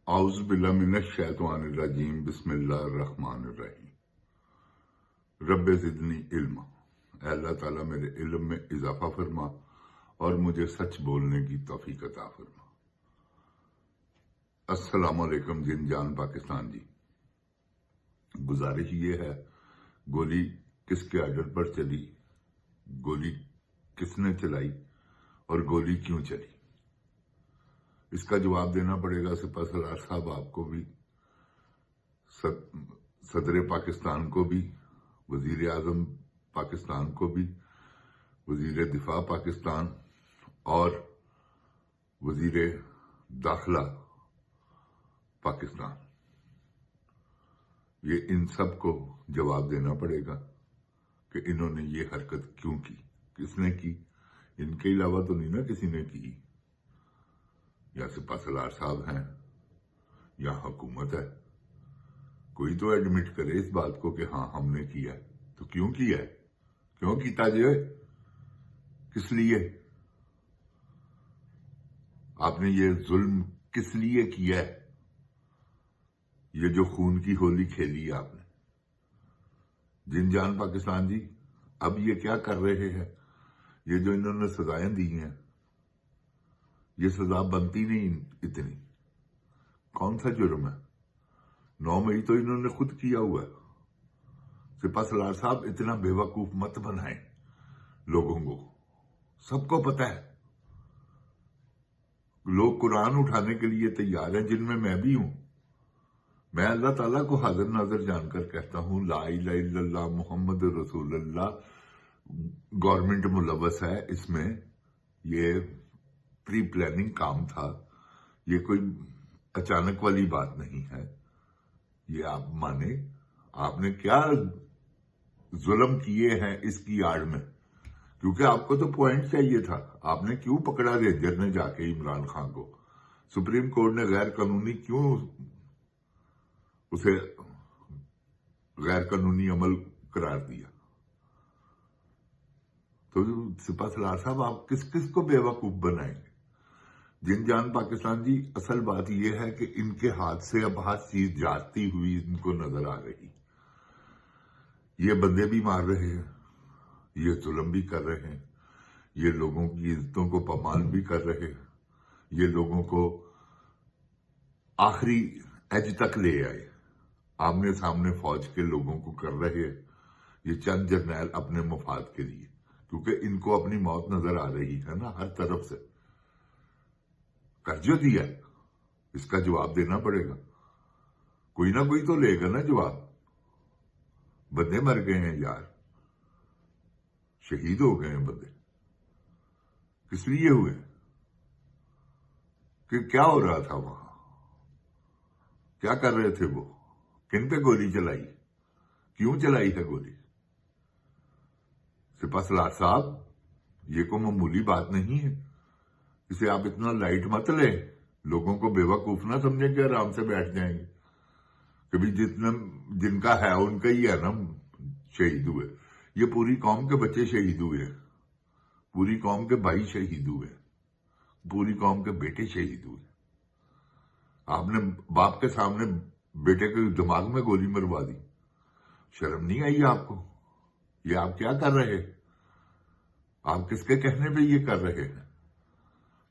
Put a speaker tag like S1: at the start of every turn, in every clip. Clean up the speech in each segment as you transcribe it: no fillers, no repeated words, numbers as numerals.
S1: اعوذ باللہ من الشیطان الرجیم بسم اللہ الرحمن الرحیم رب زدنی علما۔ اے اللہ تعالیٰ میرے علم میں اضافہ فرما اور مجھے سچ بولنے کی توفیق عطا فرما۔ السلام علیکم جن جان پاکستان جی، گزارش یہ ہے، گولی کس کے آرڈر پر چلی، گولی کس نے چلائی اور گولی کیوں چلی، اس کا جواب دینا پڑے گا سپہ سالار صاحب آپ کو بھی، صدر پاکستان کو بھی، وزیر اعظم پاکستان کو بھی، وزیر دفاع پاکستان اور وزیر داخلہ پاکستان، یہ ان سب کو جواب دینا پڑے گا کہ انہوں نے یہ حرکت کیوں کی، کس نے کی، ان کے علاوہ تو نہیں نا کسی نے کی، یا سپہ سالار صاحب ہیں یا حکومت ہے، کوئی تو ایڈمٹ کرے اس بات کو کہ ہاں ہم نے کیا ہے، تو کیوں کیا ہے، کیوں کیتا جائے، کس لیے آپ نے یہ ظلم کس لیے کیا ہے، یہ جو خون کی ہولی کھیلی ہے آپ نے جن جان پاکستان جی، اب یہ کیا کر رہے ہیں، یہ جو انہوں نے سزائیں دی ہیں، یہ سزا بنتی نہیں اتنی، کون سا جرم ہے، 9 مئی تو انہوں نے خود کیا ہوا ہے۔ سپہ سالار صاحب اتنا بے وقوف مت بنائیں لوگوں کو، سب کو پتہ ہے، لوگ قرآن اٹھانے کے لیے تیار ہیں، جن میں میں بھی ہوں۔ میں اللہ تعالیٰ کو حاضر ناظر جان کر کہتا ہوں لا الہ الا اللہ محمد رسول اللہ، گورنمنٹ ملوث ہے اس میں، یہ پری پلاننگ کام تھا، یہ کوئی اچانک والی بات نہیں ہے، یہ آپ مانے، آپ نے کیا ظلم کیے ہیں اس کی آڑ میں، کیونکہ آپ کو تو پوائنٹ چاہیے تھا، آپ نے کیوں پکڑا رینجر نے جا کے عمران خان کو، سپریم کورٹ نے غیر قانونی کیوں اسے غیر قانونی عمل قرار دیا، تو سپہ سالار صاحب آپ کس کس کو بے وقوف بنائیں گے جن جان پاکستان جی؟ اصل بات یہ ہے کہ ان کے ہاتھ سے اب ہر چیز جاتی ہوئی ان کو نظر آ رہی، یہ بندے بھی مار رہے ہیں، یہ ظلم بھی کر رہے ہیں، یہ لوگوں کی عزتوں کو پامال بھی کر رہے ہیں، یہ لوگوں کو آخری ایج تک لے آئے، آمنے سامنے فوج کے لوگوں کو کر رہے ہیں، یہ چند جرنیل اپنے مفاد کے لیے، کیونکہ ان کو اپنی موت نظر آ رہی ہے نا ہر طرف سے، کر جو دیا اس کا جواب دینا پڑے گا، کوئی نہ کوئی تو لے گا نا جواب، بندے مر گئے ہیں یار، شہید ہو گئے ہیں بندے، کس لیے ہوئے، کہ کیا ہو رہا تھا وہاں، کیا کر رہے تھے وہ، کن پہ گولی چلائی، کیوں چلائی ہے گولی؟ سپہ سالار صاحب یہ کوئی معمولی بات نہیں ہے، اسے آپ اتنا لائٹ مت لیں، لوگوں کو بے وقوف نہ سمجھیں کہ آرام سے بیٹھ جائیں گے، کبھی جن کا ہے ان کا ہی ہے نا شہید ہوئے، یہ پوری قوم کے بچے شہید ہوئے، پوری قوم کے بھائی شہید ہوئے، پوری قوم کے بیٹے شہید ہوئے، آپ نے باپ کے سامنے بیٹے کے دماغ میں گولی مروا دی، شرم نہیں آئی آپ کو؟ یہ آپ کیا کر رہے، آپ کس کے کہنے پہ یہ کر رہے ہیں؟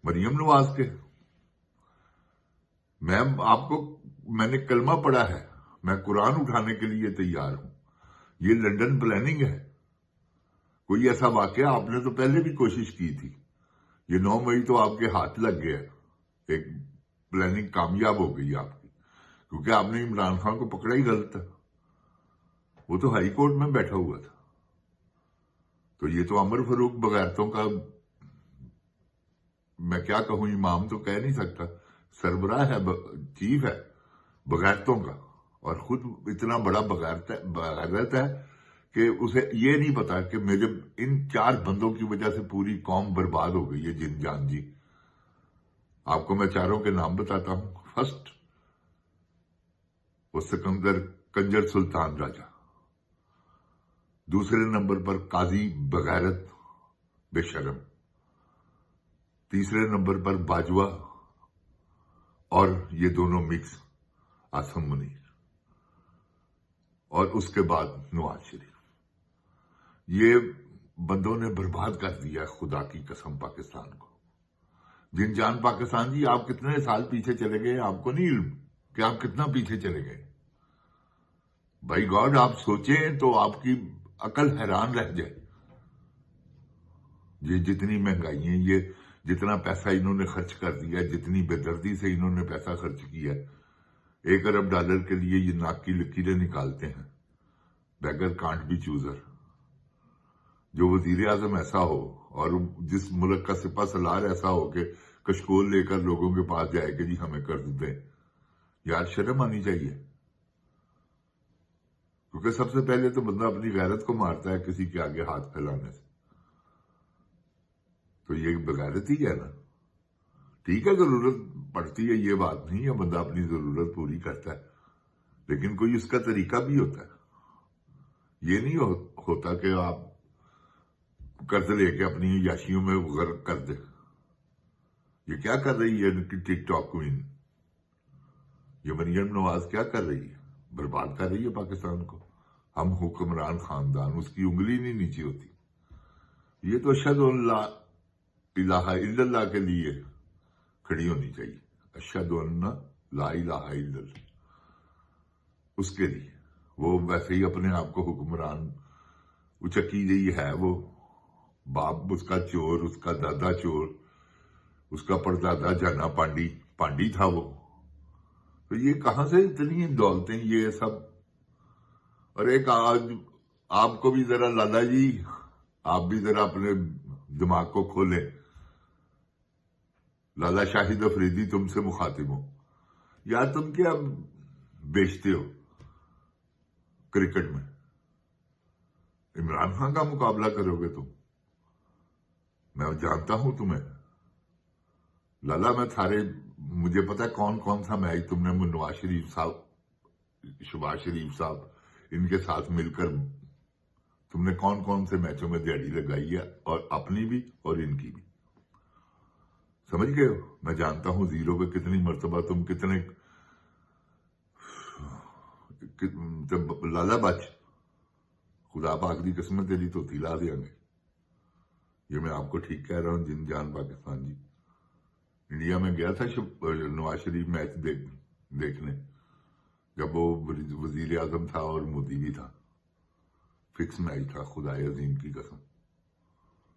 S1: مریم نواز کے؟ میں نے کلمہ پڑھا ہے، میں قرآن اٹھانے کے لیے تیار ہوں، یہ لنڈن پلاننگ ہے، کوئی ایسا واقعہ آپ نے تو پہلے بھی کوشش کی تھی، یہ 9 مئی تو آپ کے ہاتھ لگ گیا، ایک پلاننگ کامیاب ہو گئی آپ کی، کیونکہ آپ نے عمران خان کو پکڑا ہی غلط تھا، وہ تو ہائی کورٹ میں بیٹھا ہوا تھا، تو یہ تو عمر فاروق بغیرتوں کا، میں کیا کہوں، امام تو کہہ نہیں سکتا، سربراہ ہے، چیف ہے بغیرتوں کا، اور خود اتنا بڑا بغیرت ہے کہ اسے یہ نہیں پتا کہ میرے ان 4 بندوں کی وجہ سے پوری قوم برباد ہو گئی ہے جن جان جی۔ آپ کو میں 4 کے نام بتاتا ہوں، فرسٹ وہ سکندر کنجر سلطان راجہ، دوسرے نمبر پر قاضی بغیرت بے شرم، تیسرے نمبر پر باجوہ اور یہ دونوں مکس آصم منیر، اور اس کے بعد نواز شریف، یہ بندوں نے برباد کر دیا خدا کی قسم پاکستان کو۔ جن جان پاکستان جی، آپ کتنے سال پیچھے چلے گئے، آپ کو نہیں علم کہ آپ کتنا پیچھے چلے گئے؟ بھائی گاڈ، آپ سوچیں تو آپ کی عقل حیران رہ جائے۔ یہ جتنی مہنگائی ہے، یہ جتنا پیسہ انہوں نے خرچ کر دیا، جتنی بے دردی سے انہوں نے پیسہ خرچ کیا، $1 ارب کے لیے یہ ناک کی لکیریں نکالتے ہیں۔ Beggar can't be chooser. جو وزیر اعظم ایسا ہو اور جس ملک کا سپہ سالار ایسا ہو کہ کشکول لے کر لوگوں کے پاس جائے کہ جی ہمیں قرض دیں، یار شرم آنی چاہیے۔ کیونکہ سب سے پہلے تو بندہ اپنی غیرت کو مارتا ہے کسی کے آگے ہاتھ پھیلانے سے، تو یہ بغیرتی ہے نا۔ ٹھیک ہے، ضرورت پڑتی ہے، یہ بات نہیں ہے، بندہ اپنی ضرورت پوری کرتا ہے، لیکن کوئی اس کا طریقہ بھی ہوتا ہے۔ یہ نہیں ہوتا کہ آپ قرض لے کے اپنی یاشیوں میں غرق کر دیں۔ یہ کیا کر رہی ہے ان کی ٹک ٹاک کوئین؟ یہ مریم نواز کیا کر رہی ہے؟ برباد کر رہی ہے پاکستان کو۔ ہم حکمران خاندان، اس کی انگلی نہیں نیچے ہوتی۔ یہ تو اشہد ان لا الہ الا اللہ کے لیے کھڑی ہونی چاہیے، اشہد ان لا الہ الا اللہ، اس کے لیے۔ وہ ویسے ہی اپنے آپ کو حکمران اچکی گئی ہے، وہ باپ اس کا چور، اس کا دادا چور، اس کا پردادا جانا پانڈی تھا وہ۔ تو یہ کہاں سے اتنی دولتیں یہ سب؟ اور ایک آج آپ کو بھی ذرا لالا جی، آپ بھی ذرا اپنے دماغ کو کھولیں۔ لالا شاہد افریدی تم سے مخاطب ہو، یار تم کیا بیچتے ہو کرکٹ میں؟ عمران خان کا مقابلہ کرو گے تم؟ میں جانتا ہوں تمہیں لالا، مجھے پتا کون کون سا میچ تم نے نواز شریف صاحب، شہباز شریف صاحب، ان کے ساتھ مل کر تم نے کون کون سے میچوں میں دیہڑی لگائی ہے، اور اپنی بھی اور ان کی بھی۔ سمجھ گئے ہو؟ میں جانتا ہوں زیرو پہ کتنی مرتبہ تم کتنے لالا بچ، خدا پاک دی قسم تیری تو تیلا دیں گے۔ یہ میں آپ کو ٹھیک کہہ رہا ہوں جن جان پاکستان جی۔ انڈیا میں گیا تھا نواز شریف میچ دیکھنے، جب وہ وزیر اعظم تھا اور مودی بھی تھا، فکس میچ تھا، خدا عظیم کی قسم۔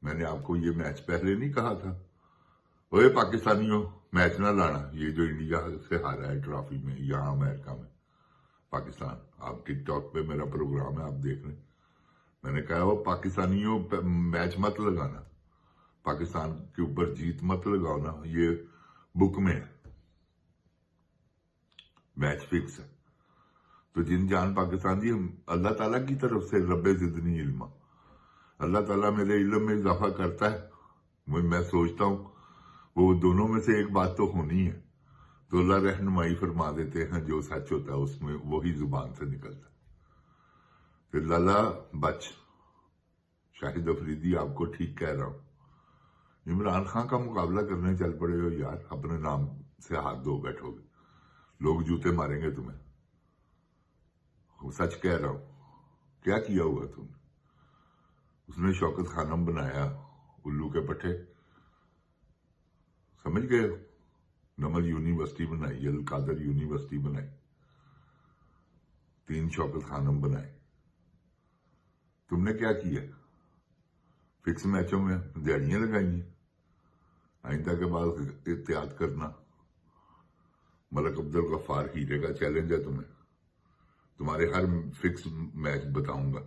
S1: میں نے آپ کو یہ میچ پہلے نہیں کہا تھا؟ اوے پاکستانیوں، میچ نہ لانا، یہ جو انڈیا سے ہارا ہے ٹرافی میں یہاں امریکہ میں، پاکستان۔ آپ ٹک ٹاک پہ میرا پروگرام ہے، آپ دیکھ لیں۔ میں نے کہا وہ پاکستانیوں پہ میچ مت لگانا، پاکستان کے اوپر جیت مت لگانا، یہ بک میں ہے، میچ فکس ہے۔ تو جن جان پاکستان جی، ہم اللہ تعالیٰ کی طرف سے رب زدنی علما، اللہ تعالیٰ میرے علم میں اضافہ کرتا ہے۔ میں سوچتا ہوں وہ دونوں میں سے ایک بات تو ہونی ہے، تو اللہ رہنمائی فرما دیتے ہیں، جو سچ ہوتا ہے اس میں وہی زبان سے نکلتا ہے۔ پھر لالا بچ شاہد افریدی، آپ کو ٹھیک کہہ رہا ہوں، عمران خان کا مقابلہ کرنے چل پڑے ہو یار، اپنے نام سے ہاتھ دھو بیٹھو گے، لوگ جوتے ماریں گے تمہیں۔ سچ کہہ رہا ہوں، کیا کیا ہوا تم نے؟ اس نے شوکت خانم بنایا، الو کے پٹھے، سمجھ گئے؟ نمل یونیورسٹی بنائی، القادر یونیورسٹی بنائی، 3 شوکت خانم بنائے۔ تم نے کیا کیا؟ فکس میچوں میں دیہڑیاں لگائی ہیں۔ آئندہ کے بعد احتیاط کرنا۔ ملک عبد الغفار ہیرے کا چیلنج ہے تمہیں، تمہارے ہر فکس میچ بتاؤں گا،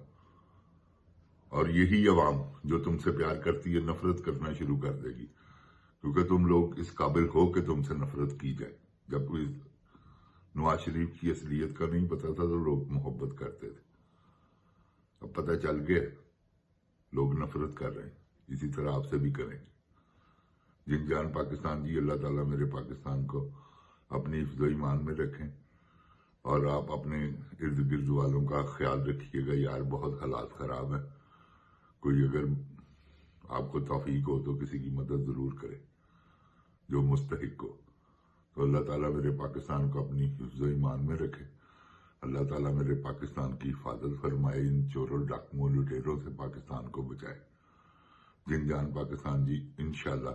S1: اور یہی عوام جو تم سے پیار کرتی ہے نفرت کرنا شروع کر دے گی، کیونکہ تم لوگ اس قابل ہو کہ تم سے نفرت کی جائے۔ جب کوئی نواز شریف کی اصلیت کا نہیں پتا تھا تو لوگ محبت کرتے تھے، اب پتہ چل گیا لوگ نفرت کر رہے ہیں، اسی طرح آپ سے بھی کریں گے۔ جن جان پاکستان جی، اللہ تعالیٰ میرے پاکستان کو اپنی حفظ و ایمان میں رکھیں، اور آپ اپنے ارد گرد والوں کا خیال رکھیے گا یار، بہت حالات خراب ہیں۔ کوئی اگر آپ کو توفیق ہو تو کسی کی مدد ضرور کرے جو مستحق ہو۔ تو اللہ تعالیٰ میرے پاکستان کو اپنی حفظ و ایمان میں رکھے، اللہ تعالیٰ میرے پاکستان کی حفاظت فرمائے، ان چوروں ڈاکوؤں لٹیروں سے پاکستان کو بچائے۔ جن جان پاکستان جی، انشاءاللہ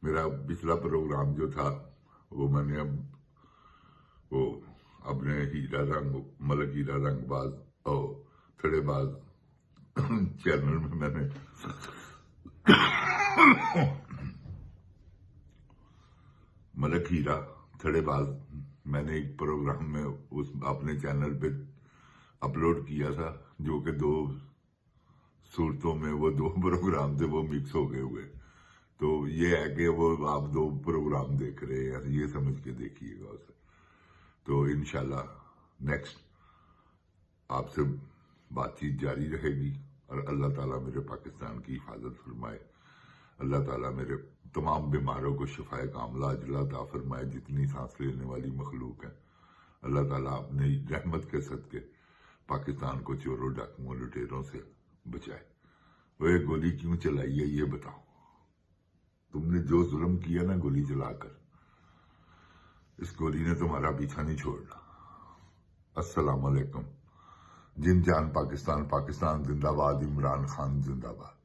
S1: میرا پچھلا پروگرام جو تھا وہ میں نے وہ اپنے ملک ہیرا رنگ باز اور تھڑے باز چینل میں نے ملک ہیرا تھڑے باز میں نے ایک پروگرام میں اپنے چینل پہ اپلوڈ کیا تھا، جو کہ 2 صورتوں میں وہ 2 پروگرام تھے، وہ مکس ہو گئے ہوئے۔ تو یہ ہے کہ وہ آپ 2 پروگرام دیکھ رہے ہیں، یہ سمجھ کے دیکھیے گا اسے۔ تو انشاءاللہ نیکسٹ آپ سے بات چیت جاری رہے گی، اور اللہ تعالیٰ میرے پاکستان کی حفاظت فرمائے، اللہ تعالیٰ میرے تمام بیماروں کو شفائے کاملہ عاجلہ عطا فرمائے، جتنی سانس لینے والی مخلوق ہے اللہ تعالیٰ اپنی رحمت کے صدقے پاکستان کو چوروں ڈاکوؤں لٹیروں سے بچائے۔ وہ یہ گولی کیوں چلائی ہے یہ بتاؤ؟ تم نے جو ظلم کیا نا گولی چلا کر، اس گولی نے تمہارا پیچھا نہیں چھوڑنا۔ السلام علیکم۔ جن جان پاکستان، پاکستان زندہ باد، عمران خان زندہ باد۔